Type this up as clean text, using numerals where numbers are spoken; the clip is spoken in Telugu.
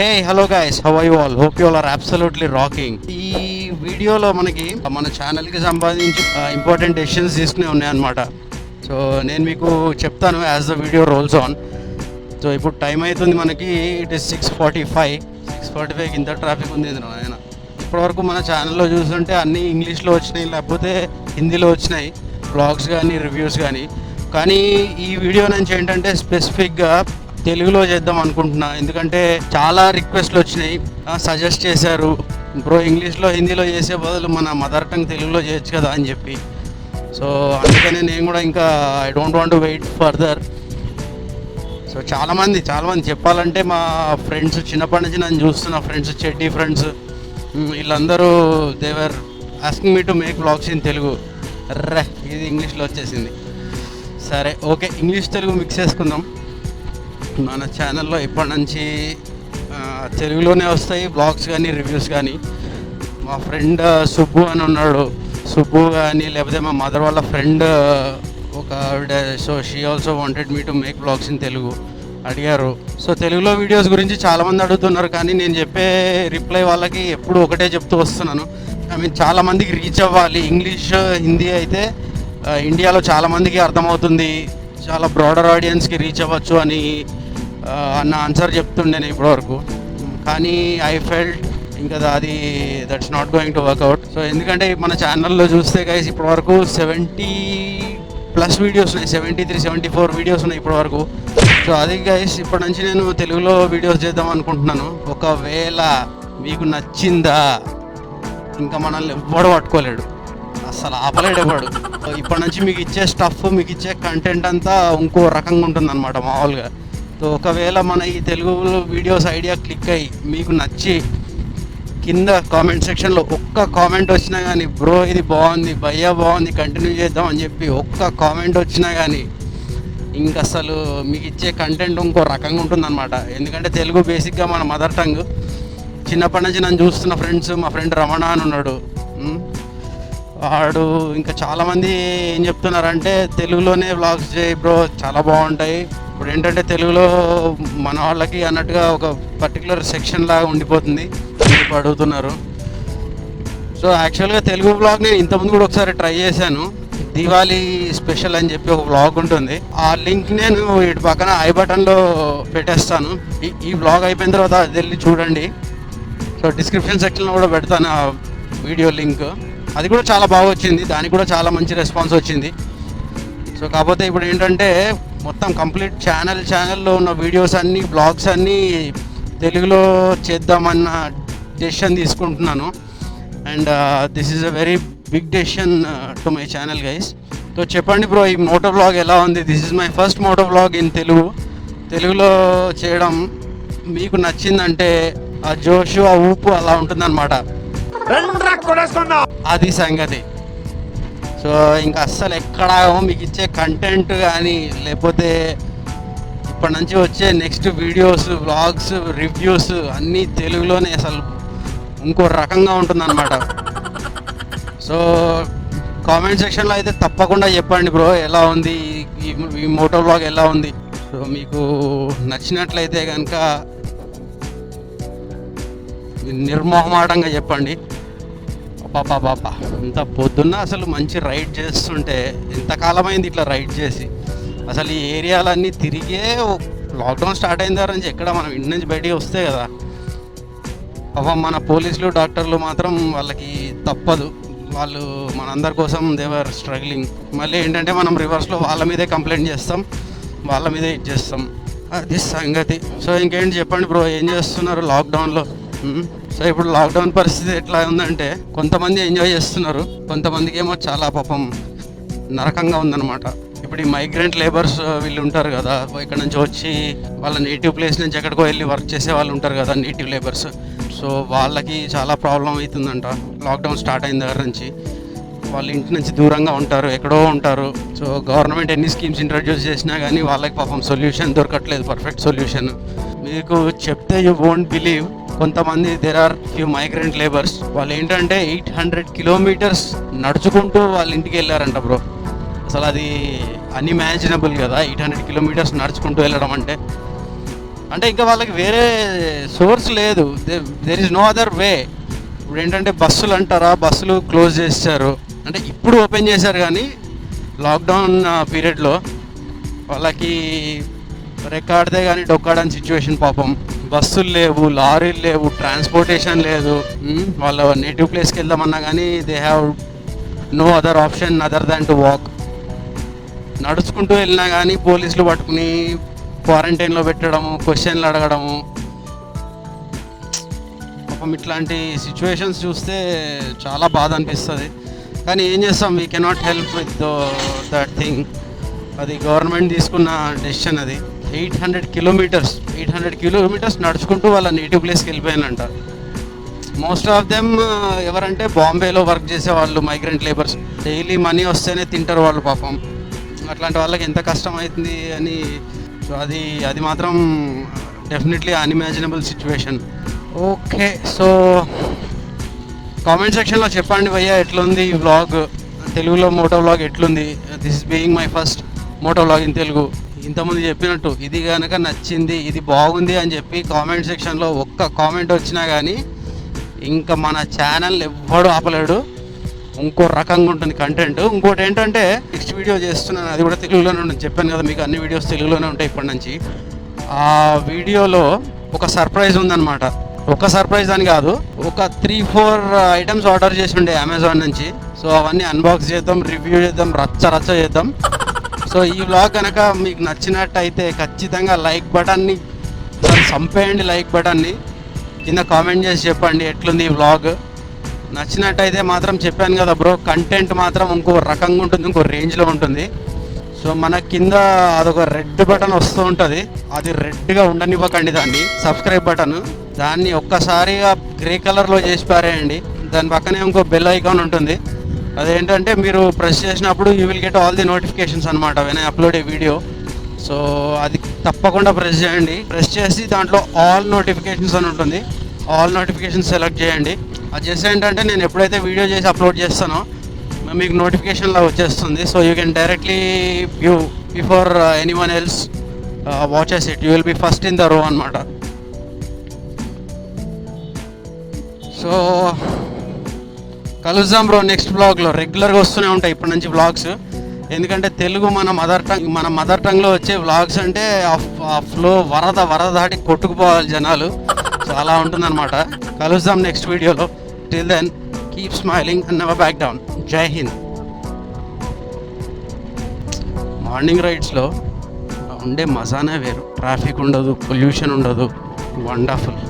Hey hello guys, how are you all? Hope you all are absolutely rocking. ఈ వీడియోలో మనకి మన ఛానల్కి సంబంధించి ఇంపార్టెంట్ డెసిషన్స్ తీసుకునే ఉన్నాయన్నమాట. సో నేను మీకు చెప్తాను as the video rolls on. So ఇప్పుడు టైం అవుతుంది మనకి, ఇట్ ఈస్ 6:45 ఇంత ట్రాఫిక్ ఉంది ఆయన. ఇప్పటివరకు మన ఛానల్లో చూస్తుంటే అన్నీ ఇంగ్లీష్లో వచ్చినాయి, లేకపోతే హిందీలో వచ్చినాయి వ్లాగ్స్ కానీ రివ్యూస్ కానీ ఈ వీడియో నుంచి ఏంటంటే స్పెసిఫిక్గా తెలుగులో చేద్దాం అనుకుంటున్నా. ఎందుకంటే చాలా రిక్వెస్ట్లు వచ్చినాయి, సజెస్ట్ చేశారు, బ్రో ఇంగ్లీష్లో హిందీలో చేసే బదులు మన మదర్ టంగ్ తెలుగులో చేయొచ్చు కదా అని చెప్పి. సో అందుకనే నేను కూడా ఇంకా I don't want to wait further. So చాలామంది చెప్పాలంటే మా ఫ్రెండ్స్, చిన్నప్పటి నుంచి నన్ను చూస్తున్న ఫ్రెండ్స్, చెడ్డీ ఫ్రెండ్స్, వీళ్ళందరూ they're asking me to make vlogs in Telugu. ఇది ఇంగ్లీష్లో వచ్చేసింది. సరే ఓకే, ఇంగ్లీష్ తెలుగు మిక్స్ చేసుకుందాం. మన ఛానల్లో ఇప్పటి నుంచి తెలుగులోనే వస్తాయి బ్లాగ్స్ కానీ రివ్యూస్ కానీ. మా ఫ్రెండ్ సుబ్బు అని ఉన్నాడు, సుబ్బు కానీ లేకపోతే మా మదర్ వాళ్ళ ఫ్రెండ్ ఒక ఆవిడ, so she also wanted me to make blogs in Telugu అడిగారు. సో తెలుగులో వీడియోస్ గురించి చాలామంది అడుగుతున్నారు, కానీ నేను చెప్పే రిప్లై వాళ్ళకి ఎప్పుడు ఒకటే చెప్తూ వస్తున్నాను. ఐ మీన్ చాలామందికి రీచ్ అవ్వాలి. ఇంగ్లీష్ హిందీ అయితే ఇండియాలో చాలామందికి అర్థమవుతుంది, చాలా బ్రాడర్ ఆడియన్స్కి రీచ్ అవ్వచ్చు అని అన్న ఆన్సర్ చెప్తుండే నేను ఇప్పటివరకు. కానీ ఐ ఫెల్ట్ ఇంకా అది that's not going to work out. So ఎందుకంటే మన ఛానల్లో చూస్తే గైస్ ఇప్పటివరకు 70+ వీడియోస్ ఉన్నాయి, 73-74 వీడియోస్ ఉన్నాయి ఇప్పటివరకు. సో అది గైస్ ఇప్పటి నుంచి నేను తెలుగులో వీడియోస్ చేద్దాం అనుకుంటున్నాను. ఒకవేళ మీకు నచ్చిందా, ఇంకా మనల్ని ఎవ్వడు పట్టుకోలేడు, అసలు ఆపలేడేవాడు. ఇప్పటి నుంచి మీకు ఇచ్చే స్టఫ్, మీకు ఇచ్చే కంటెంట్ అంతా ఇంకో రకంగా ఉంటుందన్నమాట మామూలుగా. సో ఒకవేళ మన ఈ తెలుగు వీడియోస్ ఐడియా క్లిక్ అయ్యి మీకు నచ్చి కింద కామెంట్ సెక్షన్లో ఒక్క కామెంట్ వచ్చినా కానీ, బ్రో ఇది బాగుంది, భయ్యా బాగుంది, కంటిన్యూ చేద్దాం అని చెప్పి ఒక్క కామెంట్ వచ్చినా కానీ, ఇంక అసలు మీకు ఇచ్చే కంటెంట్ ఇంకో రకంగా ఉంటుందన్నమాట. ఎందుకంటే తెలుగు బేసిక్గా మన మదర్ టంగ్. చిన్నప్పటి నుంచి నన్ను చూస్తున్న ఫ్రెండ్స్, మా ఫ్రెండ్ రమణ అని ఉన్నాడు, వాడు ఇంకా చాలామంది ఏం చెప్తున్నారంటే తెలుగులోనే వ్లాగ్స్ చేయి బ్రో, చాలా బాగుంటాయి. ఇప్పుడు ఏంటంటే తెలుగులో మన వాళ్ళకి అన్నట్టుగా ఒక పర్టికులర్ సెక్షన్ లాగా ఉండిపోతుంది, అడుగుతున్నారు. సో యాక్చువల్గా తెలుగు వ్లాగ్ నేను ఇంతకుముందు కూడా ఒకసారి ట్రై చేశాను. దివాళీ స్పెషల్ అని చెప్పి ఒక వ్లాగ్ ఉంటుంది, ఆ లింక్ నేను ఇటు పక్కన ఐ బటన్లో పెట్టేస్తాను. ఈ వ్లాగ్ అయిపోయిన తర్వాత అది వెళ్ళి చూడండి. సో డిస్క్రిప్షన్ సెక్షన్లో కూడా పెడతాను ఆ వీడియో లింక్. అది కూడా చాలా బాగా వచ్చింది, దానికి కూడా చాలా మంచి రెస్పాన్స్ వచ్చింది. సో కాకపోతే ఇప్పుడు ఏంటంటే మొత్తం కంప్లీట్ ఛానల్లో ఉన్న వీడియోస్ అన్నీ, బ్లాగ్స్ అన్నీ తెలుగులో చేద్దామన్న డెసిషన్ తీసుకుంటున్నాను. And this is a very big decision to my channel guys. So చెప్పండి బ్రో, ఈ మోటో వ్లాగ్ ఎలా ఉంది? This is my first moto vlog in తెలుగులో చేయడం మీకు నచ్చిందంటే ఆ జోషు, ఆ ఊపు అలా ఉంటుందన్నమాట. అది సంగతి. సో ఇంకా అస్సలు ఎక్కడా మీకు ఇచ్చే కంటెంట్ కానీ, లేకపోతే ఇప్పటి నుంచి వచ్చే నెక్స్ట్ వీడియోస్, వ్లాగ్స్, రివ్యూస్ అన్నీ తెలుగులోనే అసలు ఇంకో రకంగా ఉంటుందన్నమాట. సో కామెంట్ సెక్షన్లో అయితే తప్పకుండా చెప్పండి బ్రో ఎలా ఉంది, ఈ మోటో వ్లాగ్ ఎలా ఉంది. సో మీకు నచ్చినట్లయితే కనుక నిర్మోహమాటంగా చెప్పండి. పాపా ఇంత పొద్దున్న అసలు మంచి రైడ్ చేస్తుంటే, ఎంతకాలమైంది ఇట్లా రైడ్ చేసి. అసలు ఈ ఏరియాలన్నీ తిరిగే లాక్డౌన్ స్టార్ట్ అయిన దగ్గర నుంచి ఎక్కడ మనం ఇంటి నుంచి బయటికి వస్తే కదా. పాపం మన పోలీసులు, డాక్టర్లు మాత్రం వాళ్ళకి తప్పదు, వాళ్ళు మనందరి కోసం దేవర్ స్ట్రగ్లింగ్. మళ్ళీ ఏంటంటే మనం రివర్స్లో వాళ్ళ మీదే కంప్లైంట్ చేస్తాం, వాళ్ళ మీదే ఇచ్చేస్తాం. అది సంగతి. సో ఇంకేంటి చెప్పండి బ్రో, ఏం చేస్తున్నారు లాక్డౌన్లో? సో ఇప్పుడు లాక్డౌన్ పరిస్థితి ఎట్లా ఉందంటే, కొంతమంది ఎంజాయ్ చేస్తున్నారు, కొంతమందికి ఏమో చాలా పాపం నరకంగా ఉందన్నమాట. ఇప్పుడు ఈ మైగ్రెంట్ లేబర్స్ వీళ్ళు ఉంటారు కదా, ఇక్కడ నుంచి వచ్చి వాళ్ళ నేటివ్ ప్లేస్ నుంచి ఎక్కడికో వెళ్ళి వర్క్ చేసే వాళ్ళు ఉంటారు కదా, నేటివ్ లేబర్స్. సో వాళ్ళకి చాలా ప్రాబ్లం అవుతుందంట లాక్డౌన్ స్టార్ట్ అయిన దగ్గర నుంచి. వాళ్ళు ఇంటి నుంచి దూరంగా ఉంటారు, ఎక్కడో ఉంటారు. సో గవర్నమెంట్ ఎన్ని స్కీమ్స్ ఇంట్రడ్యూస్ చేసినా కానీ వాళ్ళకి పాపం సొల్యూషన్ దొరకట్లేదు, పర్ఫెక్ట్ సొల్యూషన్. మీకు చెప్తే యూ వోంట్ బిలీవ్, కొంతమంది there are few migrant labours, వాళ్ళు ఏంటంటే 800 కిలోమీటర్స్ నడుచుకుంటూ వాళ్ళ ఇంటికి వెళ్ళారంట బ్రో. అసలు అది అన్ఇమాజినబుల్ కదా, 800 కిలోమీటర్స్ నడుచుకుంటూ వెళ్ళడం అంటే. అంటే ఇంకా వాళ్ళకి వేరే సోర్స్ లేదు, there is no other way. ఇప్పుడు ఏంటంటే బస్సులు అంటారా, బస్సులు క్లోజ్ చేశారు, అంటే ఇప్పుడు ఓపెన్ చేశారు కానీ లాక్డౌన్ పీరియడ్లో వాళ్ళకి రికార్డ్దే కానీ డొక్కాడని సిచ్యువేషన్ పాపం. బస్సులు లేవు, లారీలు లేవు, ట్రాన్స్పోర్టేషన్ లేదు. వాళ్ళ నేటివ్ ప్లేస్కి వెళ్దామన్నా కానీ they have no other option other than to walk. నడుచుకుంటూ వెళ్ళినా కానీ పోలీసులు పట్టుకుని క్వారంటైన్లో పెట్టడము, క్వశ్చన్లు అడగడము. పాపం ఇట్లాంటి సిచ్యువేషన్స్ చూస్తే చాలా బాధ అనిపిస్తుంది. కానీ ఏం చేస్తాం, we cannot help with that thing. అది గవర్నమెంట్ తీసుకున్న డెసిషన్. అది 800 కిలోమీటర్స్ నడుచుకుంటూ వాళ్ళ నేటివ్ ప్లేస్కి వెళ్ళిపోయానంట. మోస్ట్ ఆఫ్ దెమ్ ఎవరంటే బాంబేలో వర్క్ చేసే వాళ్ళు, మైగ్రెంట్ లేబర్స్. డైలీ మనీ వస్తేనే తింటారు వాళ్ళు పాపం. అట్లాంటి వాళ్ళకి ఎంత కష్టం అవుతుంది అని. సో అది మాత్రం definitely unimaginable situation. Okay, so comment సెక్షన్లో చెప్పండి భయ్యా, ఎట్లుంది ఈ వ్లాగ్, తెలుగులో మోటో వ్లాగ్ ఎట్లుంది. This is being my first moto vlog in Telugu. ఇంతకుముందు చెప్పినట్టు ఇది కనుక నచ్చింది, ఇది బాగుంది అని చెప్పి కామెంట్ సెక్షన్లో ఒక్క కామెంట్ వచ్చినా కానీ ఇంకా మన ఛానల్ ఎవ్వడు ఆపలేడు. ఇంకో రకంగా ఉంటుంది కంటెంట్. ఇంకోటి ఏంటంటే నెక్స్ట్ వీడియో చేస్తున్నాను, అది కూడా తెలుగులోనే ఉంటుంది. చెప్పాను కదా మీకు, అన్ని వీడియోస్ తెలుగులోనే ఉంటాయి ఇప్పటి నుంచి. ఆ వీడియోలో ఒక సర్ప్రైజ్ ఉందన్నమాట. ఒక సర్ప్రైజ్ అని కాదు, ఒక 3-4 ఐటమ్స్ ఆర్డర్ చేసి ఉండే అమెజాన్ నుంచి. సో అవన్నీ అన్బాక్స్ చేద్దాం, రివ్యూ చేద్దాం, రచ్చ చేద్దాం. సో ఈ వ్లాగ్ కనుక మీకు నచ్చినట్టయితే ఖచ్చితంగా లైక్ బటన్ని చంపేయండి. లైక్ బటన్ని కింద కామెంట్ చేసి చెప్పండి ఎట్లుంది ఈ వ్లాగ్. నచ్చినట్టయితే మాత్రం చెప్పాను కదా బ్రో, కంటెంట్ మాత్రం ఇంకో రకంగా ఉంటుంది, ఇంకో రేంజ్లో ఉంటుంది. సో మన కింద అదొక రెడ్ బటన్ వస్తూ ఉంటుంది, అది రెడ్గా ఉండనివ్వకండి. దాన్ని సబ్స్క్రైబ్ బటన్, దాన్ని ఒక్కసారిగా గ్రే కలర్లో చేసి పారేయండి. దాని పక్కనే ఇంకో బెల్ ఐకాన్ ఉంటుంది, అదేంటంటే మీరు ప్రెస్ చేసినప్పుడు you will get all the notifications అనమాట when I upload a video. So అది తప్పకుండా ప్రెస్ చేయండి. ప్రెస్ చేసి దాంట్లో ఆల్ నోటిఫికేషన్స్ అని ఉంటుంది, ఆల్ నోటిఫికేషన్స్ సెలెక్ట్ చేయండి. అది చేసి ఏంటంటే నేను ఎప్పుడైతే వీడియో చేసి అప్లోడ్ చేస్తానో మీకు నోటిఫికేషన్లో వచ్చేస్తుంది. So you can directly view before anyone else watches it. You will be first in the రో అనమాట. సో కలుద్దాం బ్రో నెక్స్ట్ బ్లాగ్లో. రెగ్యులర్గా వస్తూనే ఉంటాయి ఇప్పటి నుంచి వ్లాగ్స్, ఎందుకంటే తెలుగు మన మదర్ టంగ్లో వచ్చే వ్లాగ్స్ అంటే ఆ ఫ్లో వరద దాటి కొట్టుకుపోవాలి జనాలు. సో అలా ఉంటుందన్నమాట. కలుద్దాం నెక్స్ట్ వీడియోలో. Till then keep smiling and never back down. Jai Hind. Morning రైడ్స్లో ఉండే మజానే వేరు. ట్రాఫిక్ ఉండదు, పొల్యూషన్ ఉండదు, వండర్ఫుల్.